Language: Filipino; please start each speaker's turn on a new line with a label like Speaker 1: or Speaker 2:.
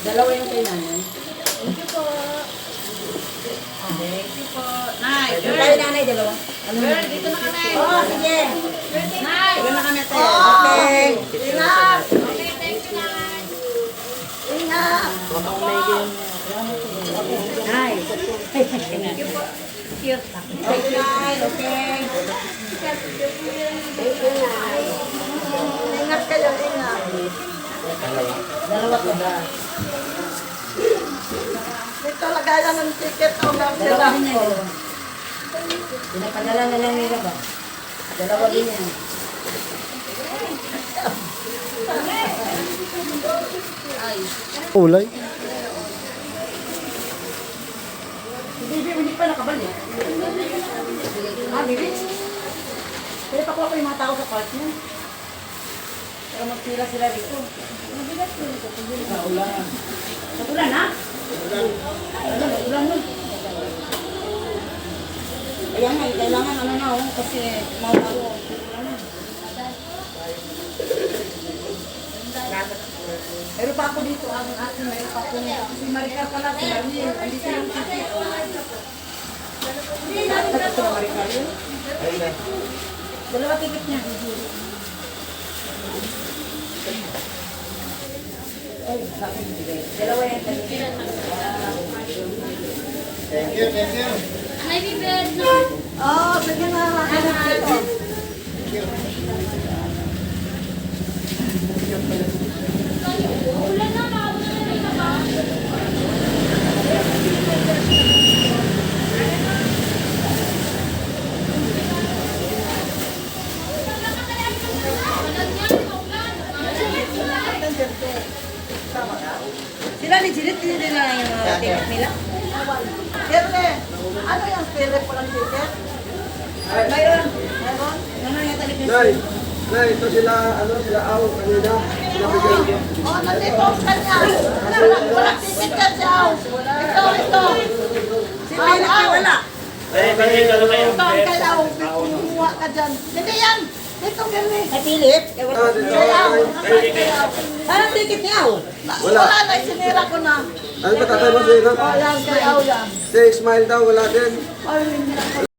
Speaker 1: Dalawa yung kailangan.
Speaker 2: Thank you po. Thank you po. Nay,
Speaker 1: Tayo
Speaker 2: girl.
Speaker 1: nanay, dalawa. Ano?
Speaker 2: Girl, dito na kami.
Speaker 1: Oo, sige.
Speaker 2: Nay.
Speaker 1: Dito na kami, te.
Speaker 2: Oo.
Speaker 1: Okay.
Speaker 2: Ingat. Okay, thank you, Nay.
Speaker 1: Ingat. Nay.
Speaker 2: Thank you po. Cute.
Speaker 1: Okay, Nay. Okay.
Speaker 2: Ingat kayo, ingat.
Speaker 1: Dalawa to ba?
Speaker 2: Dito lagayan ng ticket o
Speaker 1: Dalawa din yan. Dalawa. Pinapadala na lang nila ba? Dalawa din yan.
Speaker 3: Ulay.
Speaker 1: Bibi, hindi pa nakabalik. Bibi? Kaya pakuha ko yung mga tao sa park niya. Para magpila sila dito. Mabigat ko dito. Ulan. Ulan, ha? Ulan nun. Ayan nga, kailangan ano na, kasi mawala. Ulan na. Meron pa ako dito, ang akin, meron pa ako. Si Maricar pala, si Marlene. Andito yung titi. Takot ko na Maricar yun. Dalawa ticket niya. Ay, sabi mo, dalawa yan.
Speaker 3: Thank you.
Speaker 2: May bibed na.
Speaker 1: Oo, sige na.
Speaker 2: Ulan na, makaulan na ba?
Speaker 1: Sila ni Jirit, hindi na yung ticket nila.
Speaker 2: Siyempre, ano yung spirit po ng ticket?
Speaker 1: Mayroon.
Speaker 2: Meron?
Speaker 1: Ano yung talipin?
Speaker 3: Nay, ito sila Aw, kanina. Sila bigyan ko.
Speaker 2: Oh, nandito ang kanya. Walang ticket yan si Aw. Ito.
Speaker 1: Si Philip ay wala.
Speaker 2: Ito ang kay Aw. Kumuha ka dyan. Hindi yan. Dito gani.
Speaker 1: Kay Philip?
Speaker 3: Dito.
Speaker 2: Kay Aw. Kay Aw.
Speaker 1: Anong ticket niya?
Speaker 3: Wala.
Speaker 2: Wala na, isinira ko na.
Speaker 3: Ano ba tatay mo sa'yo?
Speaker 2: Oh, yan, kay Aw yan.
Speaker 3: Si Ismail daw, wala din.
Speaker 2: Ay, hindi na.